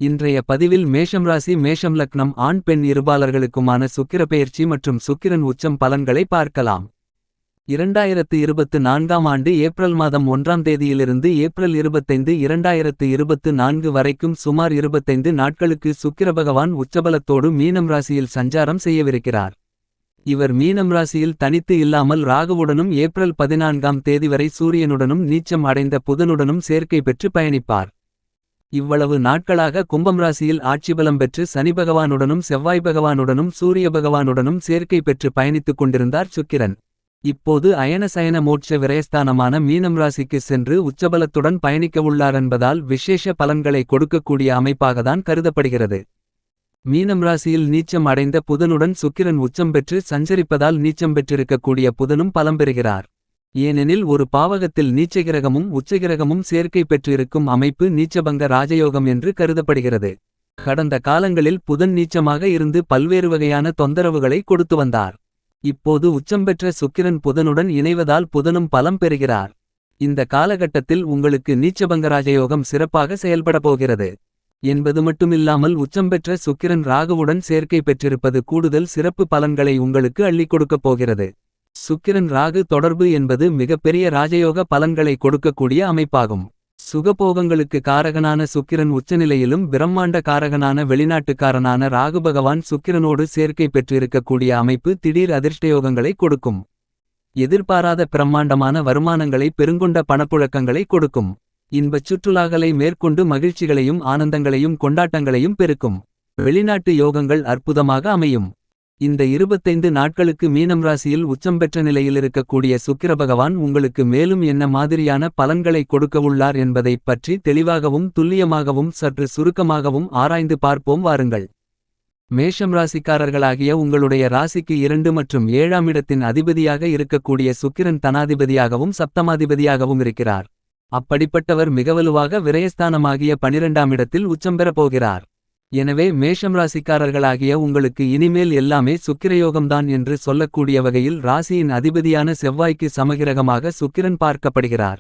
இன்றைய பதிவில் மேஷம் ராசி மேஷம் லக்னம் ஆண் பெண் இருபாலர்களுக்குமான சுக்கிர பெயர்ச்சி மற்றும் சுக்கிரன் உச்சம் பலன்களை பார்க்கலாம். 2024ஆம் ஆண்டு ஏப்ரல் மாதம் 1ஆம் தேதியிலிருந்து ஏப்ரல் 25, 2024 வரைக்கும் சுமார் 25 நாட்களுக்கு சுக்கிர பகவான் உச்சபலத்தோடு மீனம் ராசியில் சஞ்சாரம் செய்யவிருக்கிறார். இவர் மீனம் ராசியில் தனித்து இல்லாமல் ராகுவுடனும் ஏப்ரல் 14ஆம் தேதி வரை சூரியனுடனும் நீச்சம் அடைந்த புதனுடனும் சேர்க்கை பெற்று பயணிப்பார். இவ்வளவு நாட்களாக கும்பம் ராசியில் ஆட்சிபலம் பெற்று சனி பகவானுடனும் செவ்வாய் பகவானுடனும் சூரிய பகவானுடனும் சேர்க்கை பெற்று பயணித்துக் கொண்டிருந்தார் சுக்கிரன். இப்போது அயன சயன மோட்ச விரயஸ்தானமான மீனம் ராசிக்கு சென்று உச்சபலத்துடன் பயணிக்கவுள்ளார் என்பதால் விசேஷ பலன்களை கொடுக்கக்கூடிய அமைப்பாகத்தான் கருதப்படுகிறது. மீனம் ராசியில் நீச்சம் அடைந்த புதனுடன் சுக்கிரன் உச்சம் பெற்று சஞ்சரிப்பதால் நீச்சம் பெற்றிருக்கக்கூடிய புதனும் பலம் பெறுகிறார். ஏனெனில் ஒரு பாவகத்தில் நீச்சகிரகமும் உச்சகிரகமும் சேர்க்கை பெற்றிருக்கும் அமைப்பு நீச்சபங்க ராஜயோகம் என்று கருதப்படுகிறது. கடந்த காலங்களில் புதன் நீச்சமாக இருந்து பல்வேறு வகையான தொந்தரவுகளை கொடுத்து வந்தார். இப்போது உச்சம் பெற்ற சுக்கிரன் புதனுடன் இணைவதால் புதனும் பலம் பெறுகிறார். இந்த காலகட்டத்தில் உங்களுக்கு நீச்சபங்க ராஜயோகம் சிறப்பாக செயல்பட போகிறது என்பது மட்டுமில்லாமல் உச்சம் பெற்ற சுக்கிரன் ராகுவுடன் சேர்க்கை பெற்றிருப்பது கூடுதல் சிறப்பு பலன்களை உங்களுக்கு அள்ளிக் கொடுக்கப் போகிறது. சுக்கிரன் ராகு தொடர்பு என்பது மிகப்பெரிய ராஜயோக பலன்களை கொடுக்கக்கூடிய அமைப்பாகும். சுகபோகங்களுக்கு காரகனான சுக்கிரன் உச்சநிலையிலும் பிரம்மாண்ட காரகனான வெளிநாட்டுக்காரனான ராகு பகவான் சுக்கிரனோடு சேர்க்கை பெற்றிருக்கக்கூடிய அமைப்பு திடீர் அதிர்ஷ்டயோகங்களை கொடுக்கும். எதிர்பாராத பிரம்மாண்டமான வருமானங்களை பெருங்கொண்ட பணப்புழக்கங்களை கொடுக்கும். இன்பச் சுற்றுலாக்களை மேற்கொண்டு மகிழ்ச்சிகளையும் ஆனந்தங்களையும் கொண்டாட்டங்களையும் பெருக்கும். வெளிநாட்டு யோகங்கள் அற்புதமாக அமையும். இந்த 25 நாட்களுக்கு மீனம் ராசியில் உச்சம் பெற்ற நிலையில் இருக்கக்கூடிய சுக்கிர பகவான் உங்களுக்கு மேலும் என்ன மாதிரியான பலன்களை கொடுக்கவுள்ளார் என்பதைப் பற்றி தெளிவாகவும் துல்லியமாகவும் சற்று சுருக்கமாகவும் ஆராய்ந்து பார்ப்போம் வாருங்கள். மேஷம் ராசிக்காரர்களாகிய உங்களுடைய ராசிக்கு 2 மற்றும் 7ஆம் இடத்தின் அதிபதியாக இருக்கக்கூடிய சுக்கிரன் தனாதிபதியாகவும் சப்தமாதிபதியாகவும் இருக்கிறார். அப்படிப்பட்டவர் மிகவலுவாக விரயஸ்தானமாகிய 12ஆம் இடத்தில் உச்சம் பெறப் போகிறார். எனவே மேஷம் ராசிக்காரர்களாகிய உங்களுக்கு இனிமேல் எல்லாமே சுக்கிரயோகம்தான் என்று சொல்லக்கூடிய வகையில் ராசியின் அதிபதியான செவ்வாய்க்கு சமகிரகமாக சுக்கிரன் பார்க்கப்படுகிறார்.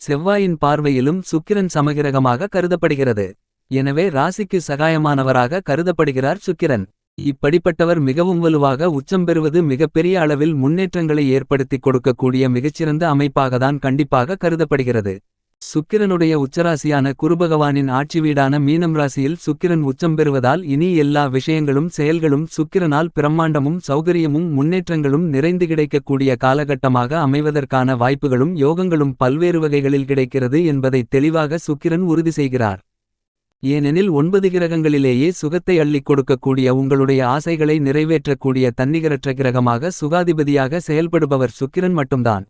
செவ்வாயின் பார்வையிலும் சுக்கிரன் சமகிரகமாக கருதப்படுகிறது. எனவே ராசிக்கு சகாயமானவராக கருதப்படுகிறார் சுக்கிரன். இப்படிப்பட்டவர் மிகவும் வலுவாக உச்சம் பெறுவது மிகப்பெரிய அளவில் முன்னேற்றங்களை ஏற்படுத்திக் கொடுக்கக்கூடிய மிகச்சிறந்த அமைப்பாகத்தான் கண்டிப்பாக கருதப்படுகிறது. சுக்கிரனுடைய உச்சராசியான குருபகவானின் ஆட்சி வீடான மீனம் ராசியில் சுக்கிரன் உச்சம் பெறுவதால் இனி எல்லா விஷயங்களும் செயல்களும் சுக்கிரனால் பிரம்மாண்டமும் சௌகரியமும் முன்னேற்றங்களும் நிறைந்து கிடைக்கக்கூடிய காலகட்டமாக அமைவதற்கான வாய்ப்புகளும் யோகங்களும் பல்வேறு வகைகளில் கிடைக்கிறது என்பதை தெளிவாக சுக்கிரன் உறுதி செய்கிறார். ஏனெனில் 9 கிரகங்களிலேயே சுகத்தை அள்ளிக் கொடுக்கக்கூடிய உங்களுடைய ஆசைகளை நிறைவேற்றக்கூடிய தன்னிகரற்ற கிரகமாக சுகாதிபதியாக செயல்படுபவர் சுக்கிரன் மட்டும்தான்.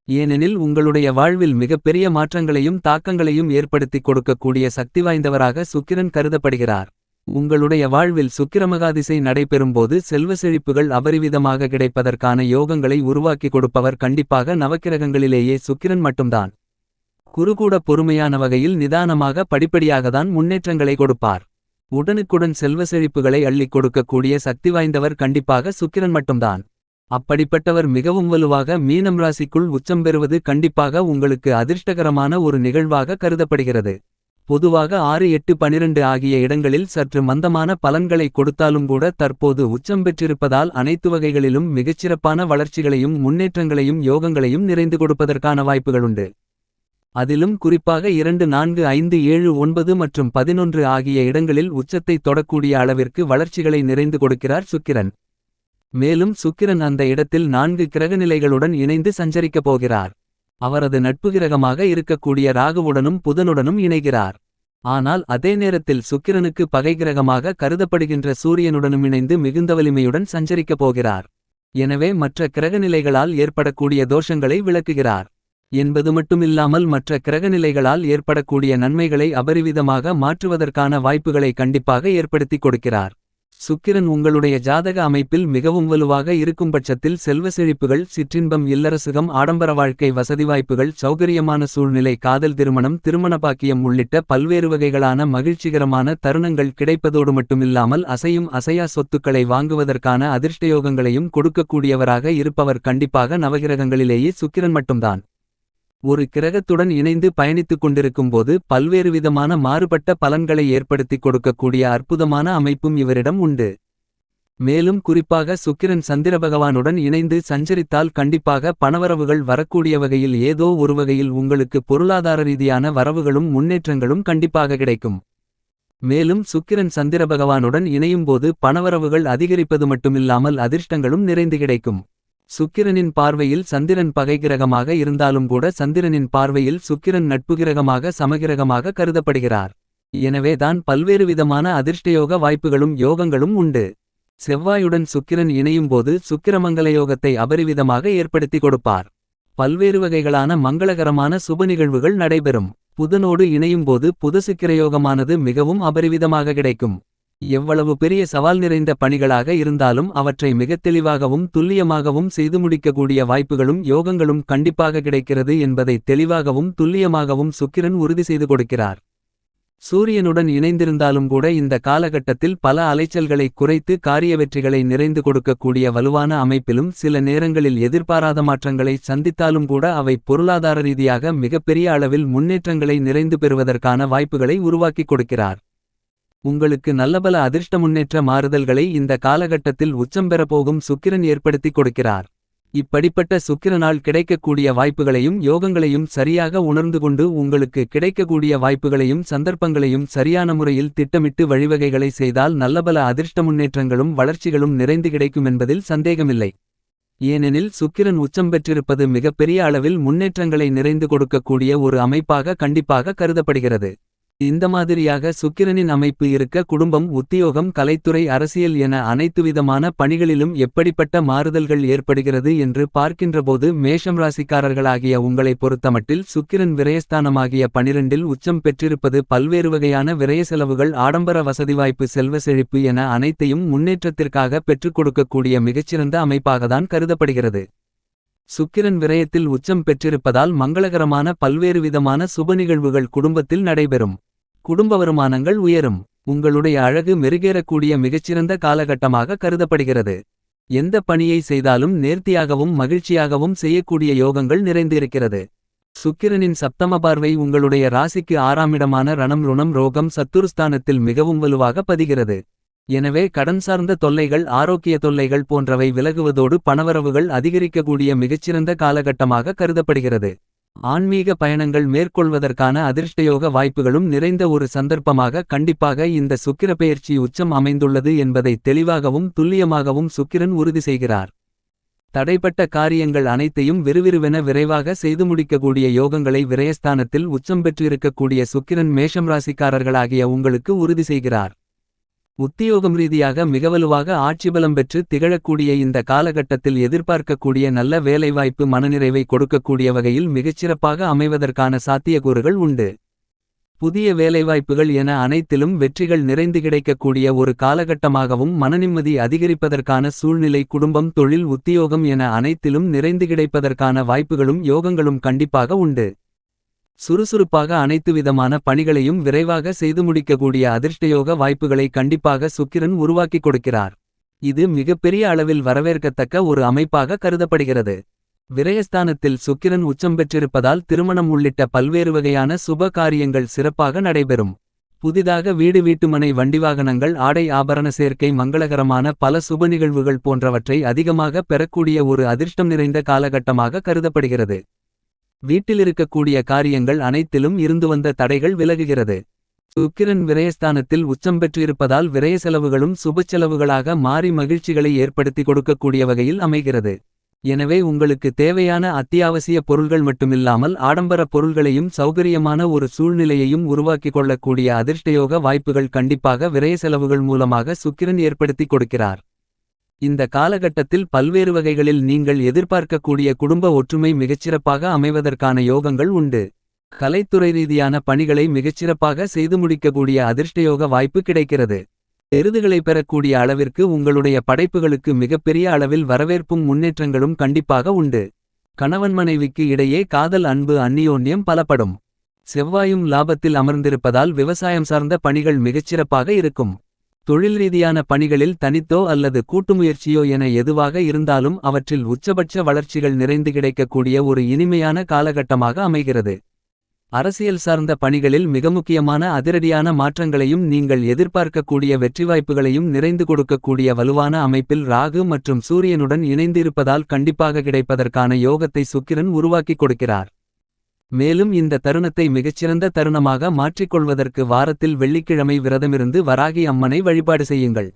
ஏனெனில் உங்களுடைய வாழ்வில் மிகப்பெரிய மாற்றங்களையும் தாக்கங்களையும் ஏற்படுத்திக் கொடுக்கக்கூடிய சக்தி வாய்ந்தவராக சுக்கிரன் கருதப்படுகிறார். உங்களுடைய வாழ்வில் சுக்கிரமகாதிசை நடைபெறும்போது செல்வ செழிப்புகள் அபரிவிதமாக கிடைப்பதற்கான யோகங்களை உருவாக்கி கொடுப்பவர் கண்டிப்பாக நவக்கிரகங்களிலேயே சுக்கிரன் மட்டும்தான். குருகூட பொறுமையான வகையில் நிதானமாக படிப்படியாகத்தான் முன்னேற்றங்களை கொடுப்பார். உடனுக்குடன் செல்வ செழிப்புகளை அள்ளிக் கொடுக்கக்கூடிய சக்தி வாய்ந்தவர் கண்டிப்பாக சுக்கிரன் மட்டும்தான். அப்படிப்பட்டவர் மிகவும் வலுவாக மீனம் ராசிக்குள் உச்சம் பெறுவது கண்டிப்பாக உங்களுக்கு அதிர்ஷ்டகரமான ஒரு நிகழ்வாக கருதப்படுகிறது. பொதுவாக 6, 8, 12 ஆகிய இடங்களில் சற்று மந்தமான பலன்களை கொடுத்தாலும் கூட தற்போது உச்சம் பெற்றிருப்பதால் அனைத்து வகைகளிலும் மிகச்சிறப்பான வளர்ச்சிகளையும் முன்னேற்றங்களையும் யோகங்களையும் நிறைந்து கொடுப்பதற்கான வாய்ப்புகளுண்டு. அதிலும் குறிப்பாக 2, 4, 5, 7, 9 மற்றும் 11 ஆகிய இடங்களில் உச்சத்தை தொடக்கூடிய அளவிற்கு வளர்ச்சிகளை நிறைந்து கொடுக்கிறார் சுக்கிரன். மேலும் சுக்கிரன் அந்த இடத்தில் 4 கிரகநிலைகளுடன் இணைந்து சஞ்சரிக்கப் போகிறார். அவரது நட்பு கிரகமாக இருக்கக்கூடிய ராகுவுடனும் புதனுடனும் இணைகிறார். ஆனால் அதே நேரத்தில் சுக்கிரனுக்கு பகை கிரகமாக கருதப்படுகின்ற சூரியனுடனும் இணைந்து மிகுந்த வலிமையுடன் சஞ்சரிக்கப் போகிறார். எனவே மற்ற கிரகநிலைகளால் ஏற்படக்கூடிய தோஷங்களை விளக்குகிறார் என்பது மட்டுமில்லாமல் மற்ற கிரகநிலைகளால் ஏற்படக்கூடிய நன்மைகளை அபரிவிதமாக மாற்றுவதற்கான வாய்ப்புகளை கண்டிப்பாக ஏற்படுத்திக் கொடுக்கிறார். சுக்கிரன் உங்களுடைய ஜாதக அமைப்பில் மிகவும் வலுவாக இருக்கும்பட்சத்தில் செல்வ செழிப்புகள், சிற்றின்பம், இல்லறசுகம், ஆடம்பர வாழ்க்கை, வசதி வாய்ப்புகள், சௌகரியமான சூழ்நிலை, காதல், திருமணம், திருமண பாக்கியம் உள்ளிட்ட பல்வேறு வகைகளான மகிழ்ச்சிகரமான தருணங்கள் கிடைப்பதோடு மட்டுமில்லாமல் அசையும் அசையா சொத்துக்களை வாங்குவதற்கான அதிர்ஷ்டயோகங்களையும் கொடுக்கக்கூடியவராக இருப்பவர் கண்டிப்பாக நவகிரகங்களிலேயே சுக்கிரன் மட்டும்தான். ஒரு கிரகத்துடன் இணைந்து பயணித்துக் கொண்டிருக்கும்போது பல்வேறு விதமான மாறுபட்ட பலன்களை ஏற்படுத்திக் கொடுக்கக்கூடிய அற்புதமான அமைப்பும் இவரிடம் உண்டு. மேலும் குறிப்பாக சுக்கிரன் சந்திரபகவானுடன் இணைந்து சஞ்சரித்தால் கண்டிப்பாக பணவரவுகள் வரக்கூடிய வகையில் ஏதோ ஒரு வகையில் உங்களுக்கு பொருளாதார ரீதியான வரவுகளும் முன்னேற்றங்களும் கண்டிப்பாக கிடைக்கும். மேலும் சுக்கிரன் சந்திரபகவானுடன் இணையும்போது பணவரவுகள் அதிகரிப்பது மட்டுமில்லாமல் அதிர்ஷ்டங்களும் நிறைந்து கிடைக்கும். சுக்கிரனின் பார்வையில் சந்திரன் பகைகிரகமாக இருந்தாலும் கூட சந்திரனின் பார்வையில் சுக்கிரன் நட்புகிரகமாக சமகிரகமாக கருதப்படுகிறார். எனவே தான் பல்வேறு விதமான அதிர்ஷ்டயோக வாய்ப்புகளும் யோகங்களும் உண்டு. செவ்வாயுடன் சுக்கிரன் இணையும்போது சுக்கிரமங்கல யோகத்தை அபரிவிதமாக ஏற்படுத்தி கொடுப்பார். பல்வேறு வகைகளான மங்களகரமான சுப நிகழ்வுகள் நடைபெறும். புதனோடு இணையும்போது புதசுக்கிரயோகமானது மிகவும் அபரிவிதமாக கிடைக்கும். எவ்வளவு பெரிய சவால் நிறைந்த பணிகளாக இருந்தாலும் அவற்றை மிகத் தெளிவாகவும் துல்லியமாகவும் செய்து முடிக்கக்கூடிய வாய்ப்புகளும் யோகங்களும் கண்டிப்பாக கிடைக்கிறது என்பதை தெளிவாகவும் துல்லியமாகவும் சுக்கிரன் உறுதி செய்து கொடுக்கிறார். சூரியனுடன் இணைந்திருந்தாலும் கூட இந்த காலகட்டத்தில் பல அலைச்சல்களை குறைத்து காரிய வெற்றிகளை நிறைந்து கொடுக்கக்கூடிய வலுவான அமைப்பிலும் சில நேரங்களில் எதிர்பாராத மாற்றங்களை சந்தித்தாலும் கூட அவை பொருளாதார ரீதியாக மிகப்பெரிய அளவில் முன்னேற்றங்களை நிறைந்து பெறுவதற்கான வாய்ப்புகளை உருவாக்கிக் கொடுக்கிறார். உங்களுக்கு நல்லபல அதிர்ஷ்ட முன்னேற்ற மாறுதல்களை இந்த காலகட்டத்தில் உச்சம் பெறப்போகும் சுக்கிரன் ஏற்படுத்திக் கொடுக்கிறார். இப்படிப்பட்ட சுக்கிரனால் கிடைக்கக்கூடிய வாய்ப்புகளையும் யோகங்களையும் சரியாக உணர்ந்து கொண்டு உங்களுக்கு கிடைக்கக்கூடிய வாய்ப்புகளையும் சந்தர்ப்பங்களையும் சரியான முறையில் திட்டமிட்டு வழிவகைகளை செய்தால் நல்லபல அதிர்ஷ்ட முன்னேற்றங்களும் வளர்ச்சிகளும் நிறைந்து கிடைக்கும் என்பதில் சந்தேகமில்லை. ஏனெனில் சுக்கிரன் உச்சம் பெற்றிருப்பது மிகப்பெரிய அளவில் முன்னேற்றங்களை நிறைந்து கொடுக்கக்கூடிய ஒரு அமைப்பாக கண்டிப்பாக கருதப்படுகிறது. இந்த மாதிரியாக சுக்கிரனின் அமைப்பு இருக்க குடும்பம், உத்தியோகம், கலைத்துறை, அரசியல் என அனைத்து விதமான பணிகளிலும் எப்படிப்பட்ட மாறுதல்கள் ஏற்படுகிறது என்று பார்க்கின்றபோது மேஷம் ராசிக்காரர்களாகிய உங்களை பொறுத்தமட்டில் சுக்கிரன் விரயஸ்தானமாகிய 12இல் உச்சம் பெற்றிருப்பது பல்வேறு வகையான விரய செலவுகள், ஆடம்பர வசதிவாய்ப்பு, செல்வ செழிப்பு என அனைத்தையும் முன்னேற்றத்திற்காக பெற்றுக் கொடுக்கக்கூடிய மிகச்சிறந்த அமைப்பாகத்தான் கருதப்படுகிறது. சுக்கிரன் விரயத்தில் உச்சம் பெற்றிருப்பதால் மங்களகரமான பல்வேறு விதமான சுப நிகழ்வுகள் குடும்பத்தில் நடைபெறும். குடும்ப வருமானங்கள் உயரும். உங்களுடைய அழகு மெருகேறக்கூடிய மிகச்சிறந்த காலகட்டமாக கருதப்படுகிறது. எந்த பணியை செய்தாலும் நேர்த்தியாகவும் மகிழ்ச்சியாகவும் செய்யக்கூடிய யோகங்கள் நிறைந்திருக்கிறது. சுக்கிரனின் சப்தம பார்வை உங்களுடைய ராசிக்கு 6ஆம் இடமான ரணம், ருணம், ரோகம், சத்துருஸ்தானத்தில் மிகவும் வலுவாக பதிகிறது. எனவே கடன் சார்ந்த தொல்லைகள், ஆரோக்கிய தொல்லைகள் போன்றவை விலகுவதோடு பணவரவுகள் அதிகரிக்கக்கூடிய மிகச்சிறந்த காலகட்டமாக கருதப்படுகிறது. ஆன்மீக பயணங்கள் மேற்கொள்வதற்கான அதிர்ஷ்டயோக வாய்ப்புகளும் நிறைந்த ஒரு சந்தர்ப்பமாக கண்டிப்பாக இந்த சுக்கிரப்பெயர்ச்சி உச்சம் அமைந்துள்ளது என்பதை தெளிவாகவும் துல்லியமாகவும் சுக்கிரன் உறுதி செய்கிறார். தடைப்பட்ட காரியங்கள் அனைத்தையும் விறுவிறுவென விரைவாக செய்து முடிக்கக்கூடிய யோகங்களை விரயஸ்தானத்தில் உச்சம் பெற்றிருக்கக்கூடிய சுக்கிரன் மேஷம் ராசிக்காரர்களாகிய உங்களுக்கு உறுதி செய்கிறார். உத்தியோகம் ரீதியாக மிகவலுவாக ஆட்சிபலம் பெற்று திகழக்கூடிய இந்த காலகட்டத்தில் எதிர்பார்க்கக்கூடிய நல்ல வேலைவாய்ப்பு மனநிறைவை கொடுக்கக்கூடிய வகையில் மிகச்சிறப்பாக அமைவதற்கான சாத்தியக்கூறுகள் உண்டு. புதிய வேலைவாய்ப்புகள் என அனைத்திலும் வெற்றிகள் நிறைந்து கிடைக்கக்கூடிய ஒரு காலகட்டமாகவும் மனநிம்மதி அதிகரிப்பதற்கான சூழ்நிலை, குடும்பம், தொழில், உத்தியோகம் என அனைத்திலும் நிறைந்து கிடைப்பதற்கான வாய்ப்புகளும் யோகங்களும் கண்டிப்பாக உண்டு. சுறுசுறுப்பாக அனைத்து விதமான பணிகளையும் விரைவாக செய்து முடிக்கக்கூடிய அதிர்ஷ்டயோக வாய்ப்புகளை கண்டிப்பாக சுக்கிரன் உருவாக்கிக் கொடுக்கிறார். இது மிகப்பெரிய அளவில் வரவேற்கத்தக்க ஒரு அமைப்பாக கருதப்படுகிறது. விரயஸ்தானத்தில் சுக்கிரன் உச்சம் பெற்றிருப்பதால் திருமணம் உள்ளிட்ட பல்வேறு வகையான சுப காரியங்கள் சிறப்பாக நடைபெறும். புதிதாக வீடு, வீட்டுமனை, வண்டிவாகனங்கள், ஆடை ஆபரண சேர்க்கை, மங்களகரமான பல சுப நிகழ்வுகள் போன்றவற்றை அதிகமாக பெறக்கூடிய ஒரு அதிர்ஷ்டம் நிறைந்த காலகட்டமாக கருதப்படுகிறது. வீட்டிலிருக்கக்கூடிய காரியங்கள் அனைத்திலும் இருந்து வந்த தடைகள் விலகுகிறது. சுக்கிரன் விரயஸ்தானத்தில் உச்சம் பெற்றிருப்பதால் விரய செலவுகளும் சுபச்செலவுகளாக மாறி மகிழ்ச்சிகளை ஏற்படுத்தி கொடுக்கக்கூடிய வகையில் அமைகிறது. எனவே உங்களுக்கு தேவையான அத்தியாவசிய பொருள்கள் மட்டுமில்லாமல் ஆடம்பர பொருள்களையும் சௌகரியமான ஒரு சூழ்நிலையையும் உருவாக்கிக் கொள்ளக்கூடிய அதிர்ஷ்டயோக வாய்ப்புகள் கண்டிப்பாக விரய செலவுகள் மூலமாக சுக்கிரன் ஏற்படுத்தி கொடுக்கிறார். இந்த காலகட்டத்தில் பல்வேறு வகைகளில் நீங்கள் எதிர்பார்க்கக்கூடிய குடும்ப ஒற்றுமை மிகச்சிறப்பாக அமைவதற்கான யோகங்கள் உண்டு. கலைத்துறை ரீதியான பணிகளை மிகச்சிறப்பாக செய்து முடிக்கக்கூடிய அதிர்ஷ்டயோக வாய்ப்பு கிடைக்கிறது. விருதுகளை பெறக்கூடிய அளவிற்கு உங்களுடைய படைப்புகளுக்கு மிகப்பெரிய அளவில் வரவேற்பும் முன்னேற்றங்களும் கண்டிப்பாக உண்டு. கணவன் மனைவிக்கு இடையே காதல், அன்பு, அந்நியோன்யம் பலப்படும். செவ்வாயும் லாபத்தில் அமர்ந்திருப்பதால் விவசாயம் சார்ந்த பணிகள் மிகச்சிறப்பாக இருக்கும். தொழில் ரீதியான பணிகளில் தனித்தோ அல்லது கூட்டுமுயற்சியோ என எதுவாக இருந்தாலும் அவற்றில் உச்சபட்ச வளர்ச்சிகள் நிறைந்து கிடைக்கக்கூடிய ஒரு இனிமையான காலகட்டமாக அமைகிறது. அரசியல் சார்ந்த பணிகளில் மிக முக்கியமான அதிரடியான மாற்றங்களையும் நீங்கள் எதிர்பார்க்கக்கூடிய வெற்றிவாய்ப்புகளையும் நிறைந்து கொடுக்கக்கூடிய வலுவான அமைப்பில் ராகு மற்றும் சூரியனுடன் இணைந்து இருப்பதால் கண்டிப்பாக கிடைப்பதற்கான யோகத்தை சுக்கிரன் உருவாக்கிக் கொடுக்கிறார். மேலும் இந்த தருணத்தை மிகச்சிறந்த தருணமாக மாற்றிக்கொள்வதற்கு வாரத்தில் வெள்ளிக்கிழமை விரதமிருந்து வராகி அம்மனை வழிபாடு செய்யுங்கள்.